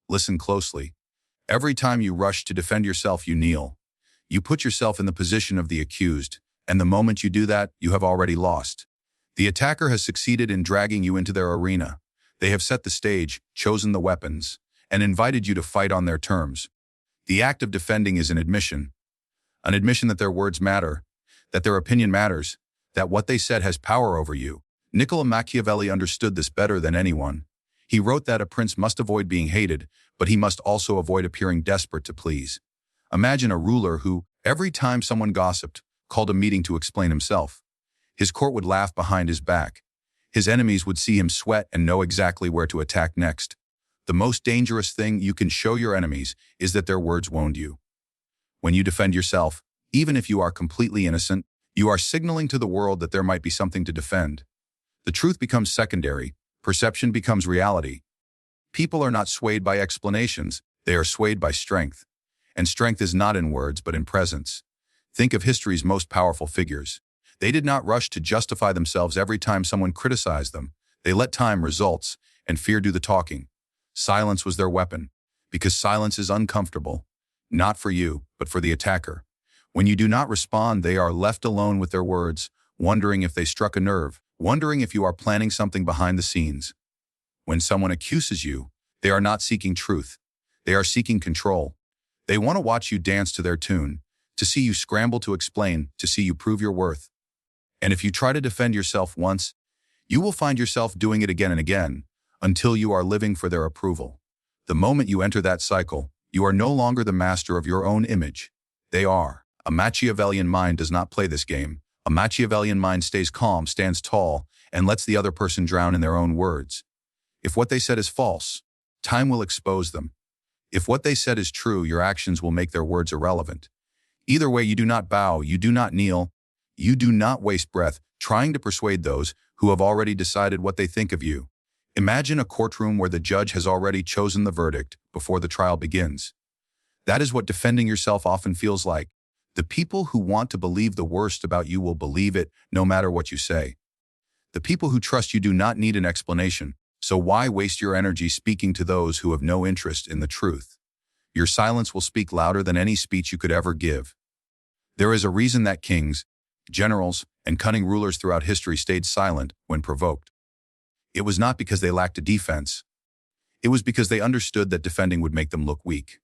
Listen closely. Every time you rush to defend yourself, you kneel. You put yourself in the position of the accused, and the moment you do that, you have already lost. The attacker has succeeded in dragging you into their arena. They have set the stage, chosen the weapons, and invited you to fight on their terms. The act of defending is an admission that their words matter, that their opinion matters, that what they said has power over you. Niccolò Machiavelli understood this better than anyone. He wrote that a prince must avoid being hated, but he must also avoid appearing desperate to please. Imagine a ruler who, every time someone gossiped, called a meeting to explain himself. His court would laugh behind his back. His enemies would see him sweat and know exactly where to attack next. The most dangerous thing you can show your enemies is that their words wound you. When you defend yourself, even if you are completely innocent, you are signaling to the world that there might be something to defend. The truth becomes secondary. Perception becomes reality. People are not swayed by explanations. They are swayed by strength. And strength is not in words, but in presence. Think of history's most powerful figures. They did not rush to justify themselves every time someone criticized them. They let time, results, and fear do the talking. Silence was their weapon, because silence is uncomfortable, not for you, but for the attacker. When you do not respond, they are left alone with their words, wondering if they struck a nerve, wondering if you are planning something behind the scenes. When someone accuses you, they are not seeking truth. They are seeking control. They want to watch you dance to their tune, to see you scramble to explain, to see you prove your worth. And if you try to defend yourself once, you will find yourself doing it again and again, until you are living for their approval. The moment you enter that cycle, you are no longer the master of your own image. They are. A Machiavellian mind does not play this game. A Machiavellian mind stays calm, stands tall, and lets the other person drown in their own words. If what they said is false, time will expose them. If what they said is true, your actions will make their words irrelevant. Either way, you do not bow, you do not kneel, you do not waste breath trying to persuade those who have already decided what they think of you. Imagine a courtroom where the judge has already chosen the verdict before the trial begins. That is what defending yourself often feels like. The people who want to believe the worst about you will believe it no matter what you say. The people who trust you do not need an explanation, so why waste your energy speaking to those who have no interest in the truth? Your silence will speak louder than any speech you could ever give. There is a reason that kings, generals, and cunning rulers throughout history stayed silent when provoked. It was not because they lacked a defense. It was because they understood that defending would make them look weak.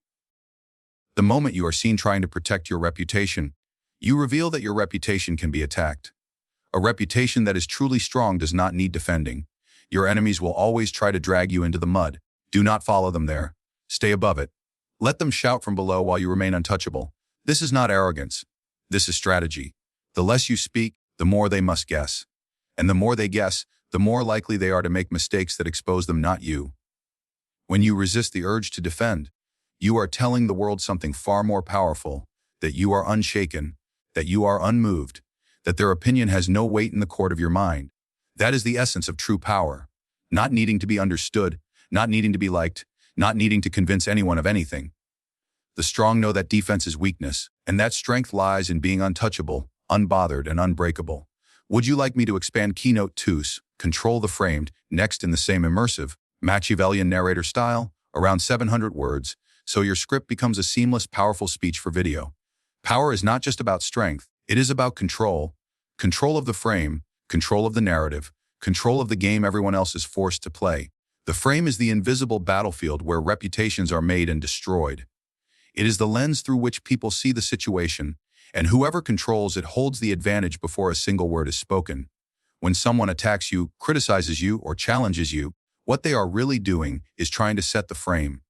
The moment you are seen trying to protect your reputation, you reveal that your reputation can be attacked. A reputation that is truly strong does not need defending. Your enemies will always try to drag you into the mud. Do not follow them there. Stay above it. Let them shout from below while you remain untouchable. This is not arrogance. This is strategy. The less you speak, the more they must guess. And the more they guess, the more likely they are to make mistakes that expose them, not you. When you resist the urge to defend, you are telling the world something far more powerful, that you are unshaken, that you are unmoved, that their opinion has no weight in the court of your mind. That is the essence of true power. Not needing to be understood, not needing to be liked, not needing to convince anyone of anything. The strong know that defense is weakness, and that strength lies in being untouchable, unbothered, and unbreakable. Would you like me to expand Keynote 2's Control the Framed next in the same immersive, Machiavellian narrator style, around 700 words, so your script becomes a seamless, powerful speech for video? Power is not just about strength, it is about control. Control of the frame, control of the narrative, control of the game everyone else is forced to play. The frame is the invisible battlefield where reputations are made and destroyed. It is the lens through which people see the situation, and whoever controls it holds the advantage before a single word is spoken. When someone attacks you, criticizes you, or challenges you, what they are really doing is trying to set the frame.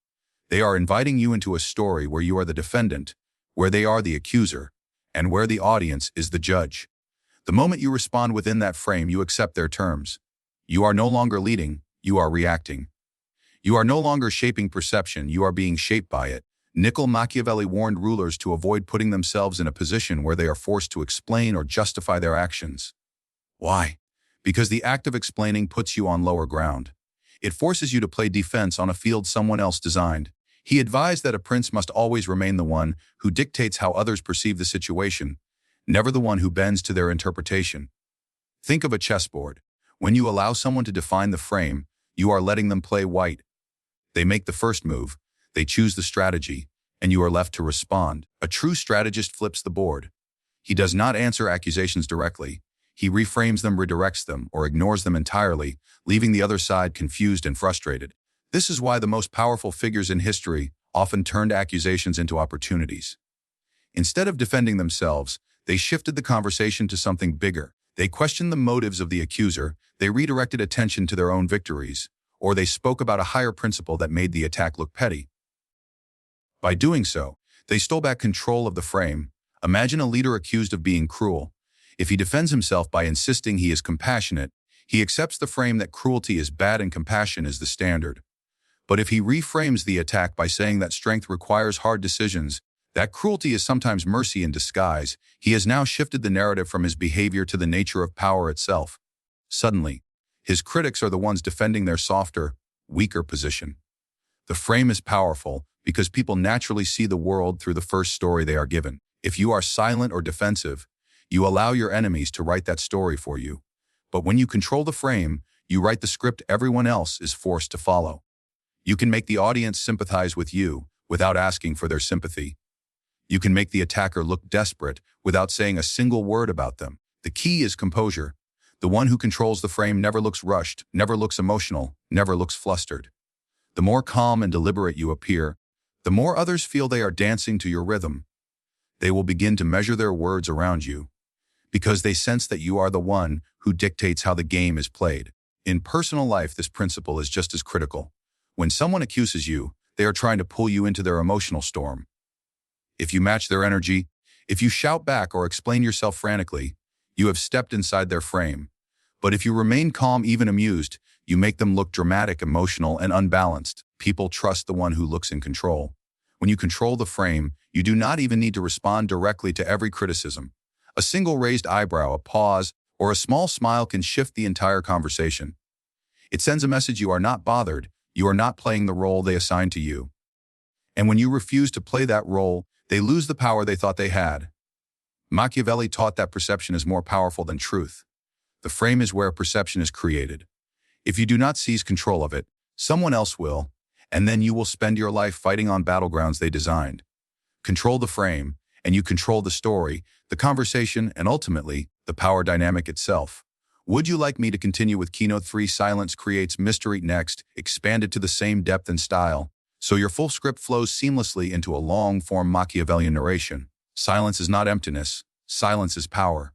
They are inviting you into a story where you are the defendant, where they are the accuser, and where the audience is the judge. The moment you respond within that frame, you accept their terms. You are no longer leading, you are reacting. You are no longer shaping perception, you are being shaped by it. Niccolò Machiavelli warned rulers to avoid putting themselves in a position where they are forced to explain or justify their actions. Why? Because the act of explaining puts you on lower ground. It forces you to play defense on a field someone else designed. He advised that a prince must always remain the one who dictates how others perceive the situation, never the one who bends to their interpretation. Think of a chessboard. When you allow someone to define the frame, you are letting them play white. They make the first move, They choose the strategy, and you are left to respond. A true strategist flips the board. He does not answer accusations directly. He reframes them, redirects them, or ignores them entirely, leaving the other side confused and frustrated. This is why the most powerful figures in history often turned accusations into opportunities. Instead of defending themselves, they shifted the conversation to something bigger. They questioned the motives of the accuser, they redirected attention to their own victories, or they spoke about a higher principle that made the attack look petty. By doing so, they stole back control of the frame. Imagine a leader accused of being cruel. If he defends himself by insisting he is compassionate, he accepts the frame that cruelty is bad and compassion is the standard. But if he reframes the attack by saying that strength requires hard decisions, that cruelty is sometimes mercy in disguise, he has now shifted the narrative from his behavior to the nature of power itself. Suddenly, his critics are the ones defending their softer, weaker position. The frame is powerful because people naturally see the world through the first story they are given. If you are silent or defensive, you allow your enemies to write that story for you. But when you control the frame, you write the script everyone else is forced to follow. You can make the audience sympathize with you without asking for their sympathy. You can make the attacker look desperate without saying a single word about them. The key is composure. The one who controls the frame never looks rushed, never looks emotional, never looks flustered. The more calm and deliberate you appear, the more others feel they are dancing to your rhythm. They will begin to measure their words around you, because they sense that you are the one who dictates how the game is played. In personal life, this principle is just as critical. When someone accuses you, they are trying to pull you into their emotional storm. If you match their energy, if you shout back or explain yourself frantically, you have stepped inside their frame. But if you remain calm, even amused, you make them look dramatic, emotional, and unbalanced. People trust the one who looks in control. When you control the frame, you do not even need to respond directly to every criticism. A single raised eyebrow, a pause, or a small smile can shift the entire conversation. It sends a message: you are not bothered, you are not playing the role they assigned to you. And when you refuse to play that role, they lose the power they thought they had. Machiavelli taught that perception is more powerful than truth. The frame is where perception is created. If you do not seize control of it, someone else will, and then you will spend your life fighting on battlegrounds they designed. Control the frame, and you control the story, the conversation, and ultimately, the power dynamic itself. Would you like me to continue with Keynote 3? Silence creates mystery. Next, expanded to the same depth and style, so your full script flows seamlessly into a long-form Machiavellian narration. Silence is not emptiness. Silence is power.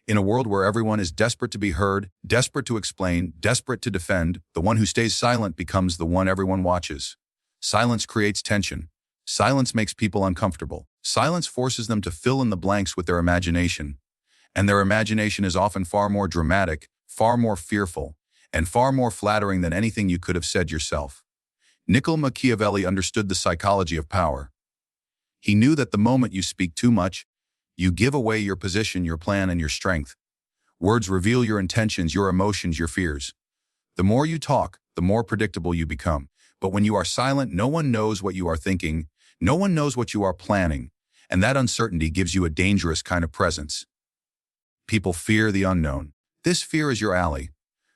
In a world where everyone is desperate to be heard, desperate to explain, desperate to defend, the one who stays silent becomes the one everyone watches. Silence creates tension. Silence makes people uncomfortable. Silence forces them to fill in the blanks with their imagination. And their imagination is often far more dramatic, far more fearful, and far more flattering than anything you could have said yourself. Niccolò Machiavelli understood the psychology of power. He knew that the moment you speak too much, you give away your position, your plan, and your strength. Words reveal your intentions, your emotions, your fears. The more you talk, the more predictable you become. But when you are silent, no one knows what you are thinking, no one knows what you are planning, and that uncertainty gives you a dangerous kind of presence. People fear the unknown. This fear is your ally.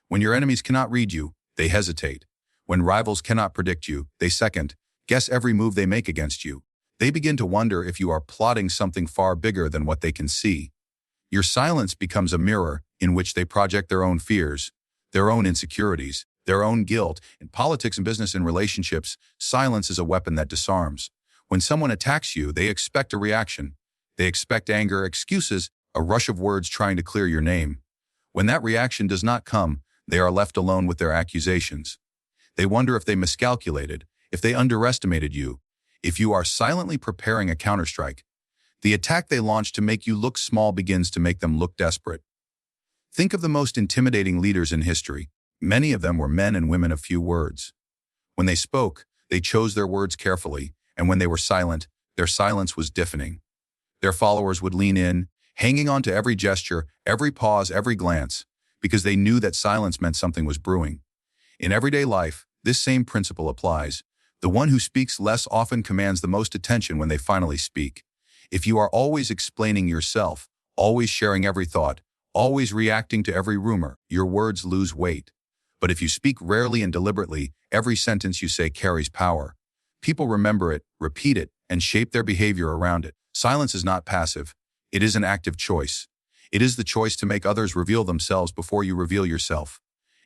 When your enemies cannot read you, they hesitate. When rivals cannot predict you, they second, guess every move they make against you. They begin to wonder if you are plotting something far bigger than what they can see. Your silence becomes a mirror in which they project their own fears, their own insecurities, their own guilt. In politics and business and relationships, silence is a weapon that disarms. When someone attacks you, they expect a reaction. They expect anger, excuses, a rush of words trying to clear your name. When that reaction does not come, they are left alone with their accusations. They wonder if they miscalculated, if they underestimated you, if you are silently preparing a counterstrike. The attack they launch to make you look small begins to make them look desperate. Think of the most intimidating leaders in history. Many of them were men and women of few words. When they spoke, they chose their words carefully, and when they were silent, their silence was deafening. Their followers would lean in, hanging on to every gesture, every pause, every glance, because they knew that silence meant something was brewing. In everyday life, this same principle applies. The one who speaks less often commands the most attention when they finally speak. If you are always explaining yourself, always sharing every thought, always reacting to every rumor, your words lose weight. But if you speak rarely and deliberately, every sentence you say carries power. People remember it, repeat it, and shape their behavior around it. Silence is not passive. It is an active choice. It is the choice to make others reveal themselves before you reveal yourself.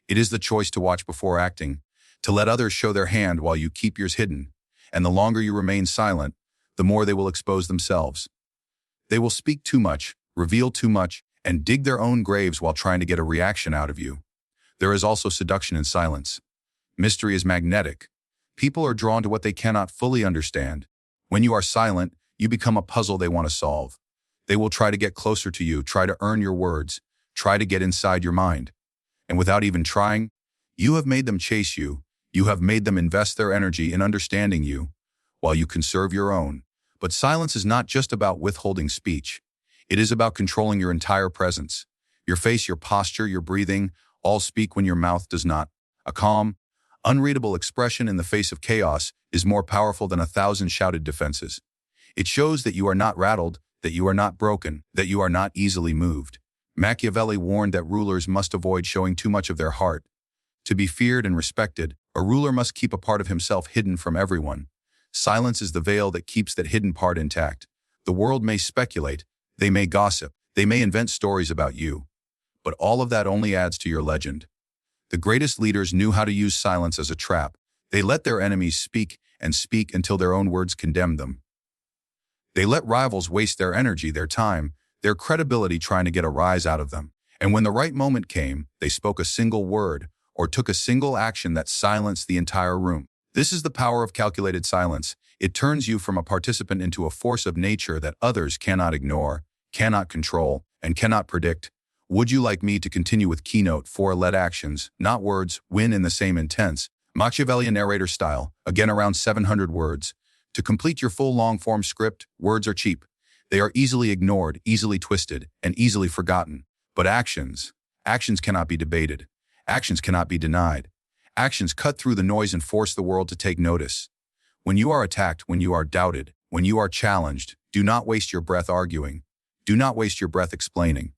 It is the choice to watch before acting, to let others show their hand while you keep yours hidden. And the longer you remain silent, the more they will expose themselves. They will speak too much, reveal too much, and dig their own graves while trying to get a reaction out of you. There is also seduction in silence. Mystery is magnetic. People are drawn to what they cannot fully understand. When you are silent, you become a puzzle they want to solve. They will try to get closer to you, try to earn your words, try to get inside your mind. And without even trying, you have made them chase you. You have made them invest their energy in understanding you, while you conserve your own. But silence is not just about withholding speech. It is about controlling your entire presence. Your face, your posture, your breathing, all speak when your mouth does not. A calm, unreadable expression in the face of chaos is more powerful than 1,000 shouted defenses. It shows that you are not rattled, that you are not broken, that you are not easily moved. Machiavelli warned that rulers must avoid showing too much of their heart. To be feared and respected, a ruler must keep a part of himself hidden from everyone. Silence is the veil that keeps that hidden part intact. The world may speculate, they may gossip, they may invent stories about you. But all of that only adds to your legend. The greatest leaders knew how to use silence as a trap. They let their enemies speak and speak until their own words condemned them. They let rivals waste their energy, their time, their credibility trying to get a rise out of them. And when the right moment came, they spoke a single word or took a single action that silenced the entire room. This is the power of calculated silence. It turns you from a participant into a force of nature that others cannot ignore, cannot control, and cannot predict. Would you like me to continue with keynote 4? Let actions, not words, win in the same intense, Machiavellian narrator style, again around 700 words. To complete your full long-form script, words are cheap. They are easily ignored, easily twisted, and easily forgotten. But actions cannot be debated. Actions cannot be denied. Actions cut through the noise and force the world to take notice. When you are attacked, when you are doubted, when you are challenged, do not waste your breath arguing. Do not waste your breath explaining.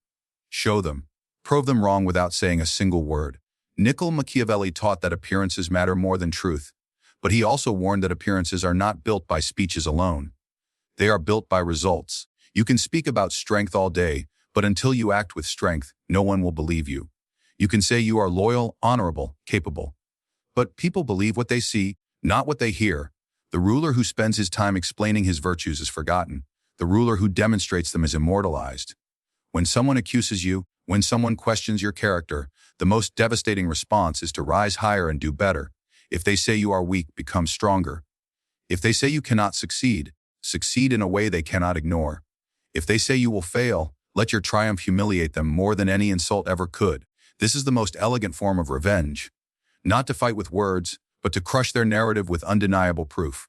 Show them. Prove them wrong without saying a single word. Niccolò Machiavelli taught that appearances matter more than truth. But he also warned that appearances are not built by speeches alone. They are built by results. You can speak about strength all day, but until you act with strength, no one will believe you. You can say you are loyal, honorable, capable. But people believe what they see, not what they hear. The ruler who spends his time explaining his virtues is forgotten. The ruler who demonstrates them is immortalized. When someone accuses you, when someone questions your character, the most devastating response is to rise higher and do better. If they say you are weak, become stronger. If they say you cannot succeed, succeed in a way they cannot ignore. If they say you will fail, let your triumph humiliate them more than any insult ever could. This is the most elegant form of revenge. Not to fight with words, but to crush their narrative with undeniable proof.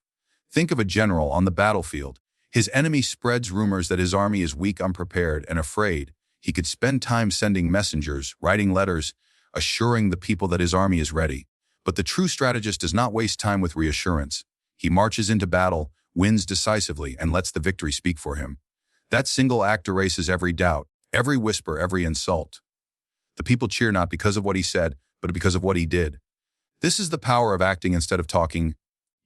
Think of a general on the battlefield. His enemy spreads rumors that his army is weak, unprepared, and afraid. He could spend time sending messengers, writing letters, assuring the people that his army is ready. But the true strategist does not waste time with reassurance. He marches into battle, wins decisively, and lets the victory speak for him. That single act erases every doubt, every whisper, every insult. The people cheer not because of what he said, but because of what he did. This is the power of acting instead of talking.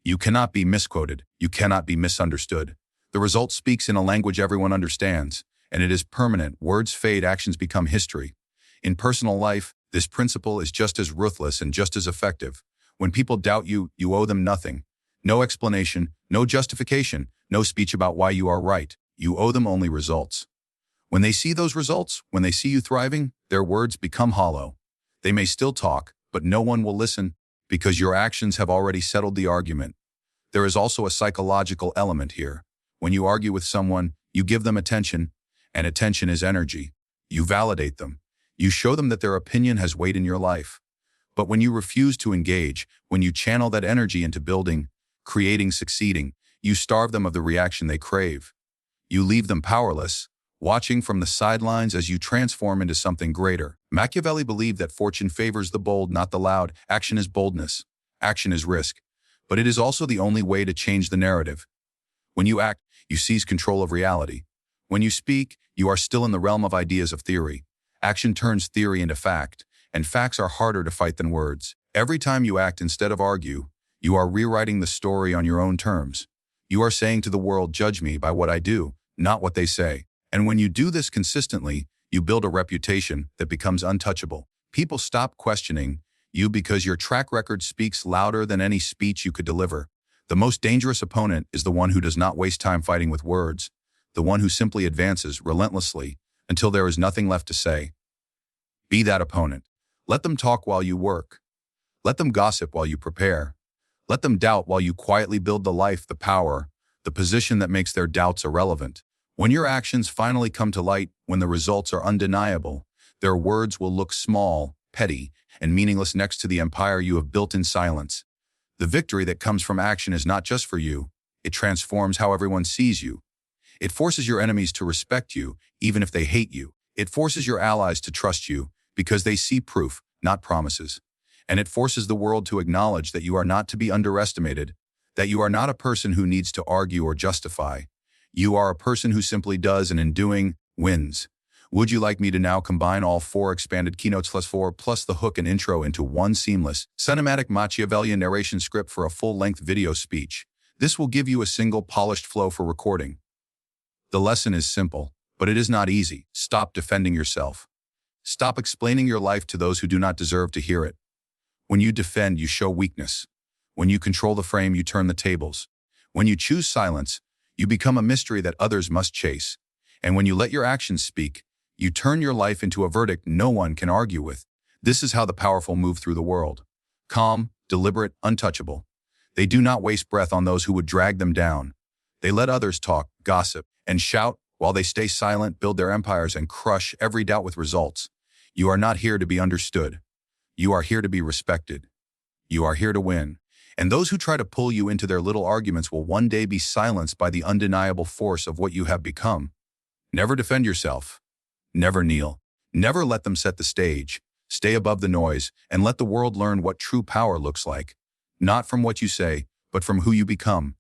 You cannot be misquoted. You cannot be misunderstood. The result speaks in a language everyone understands, and it is permanent. Words fade, actions become history. In personal life, this principle is just as ruthless and just as effective. When people doubt you, you owe them nothing. No explanation, no justification, no speech about why you are right. You owe them only results. When they see those results, when they see you thriving, their words become hollow. They may still talk, but no one will listen because your actions have already settled the argument. There is also a psychological element here. When you argue with someone, you give them attention, and attention is energy. You validate them. You show them that their opinion has weight in your life. But when you refuse to engage, when you channel that energy into building, creating, succeeding, you starve them of the reaction they crave. You leave them powerless, watching from the sidelines as you transform into something greater. Machiavelli believed that fortune favors the bold, not the loud. Action is boldness. Action is risk. But it is also the only way to change the narrative. When you act, you seize control of reality. When you speak, you are still in the realm of ideas of theory. Action turns theory into fact, and facts are harder to fight than words. Every time you act instead of argue, You are rewriting the story on your own terms. You are saying to the world, judge me by what I do, not what they say. And when you do this consistently, you build a reputation that becomes untouchable. People stop questioning you because your track record speaks louder than any speech you could deliver. The most dangerous opponent is the one who does not waste time fighting with words, the one who simply advances relentlessly until there is nothing left to say. Be that opponent. Let them talk while you work. Let them gossip while you prepare. Let them doubt while you quietly build the life, the power, the position that makes their doubts irrelevant. When your actions finally come to light, when the results are undeniable, their words will look small, petty, and meaningless next to the empire you have built in silence. The victory that comes from action is not just for you. It transforms how everyone sees you. It forces your enemies to respect you, even if they hate you. It forces your allies to trust you because they see proof, not promises. And it forces the world to acknowledge that you are not to be underestimated, that you are not a person who needs to argue or justify. You are a person who simply does and in doing, wins. Would you like me to now combine all 4 expanded keynotes plus the hook and intro into one seamless, cinematic Machiavellian narration script for a full-length video speech? This will give you a single polished flow for recording. The lesson is simple, but it is not easy. Stop defending yourself. Stop explaining your life to those who do not deserve to hear it. When you defend, you show weakness. When you control the frame, you turn the tables. When you choose silence, you become a mystery that others must chase. And when you let your actions speak, you turn your life into a verdict no one can argue with. This is how the powerful move through the world. Calm, deliberate, untouchable. They do not waste breath on those who would drag them down. They let others talk, gossip, and shout while they stay silent, build their empires, and crush every doubt with results. You are not here to be understood. You are here to be respected. You are here to win. And those who try to pull you into their little arguments will one day be silenced by the undeniable force of what you have become. Never defend yourself. Never kneel. Never let them set the stage. Stay above the noise and let the world learn what true power looks like. Not from what you say, but from who you become.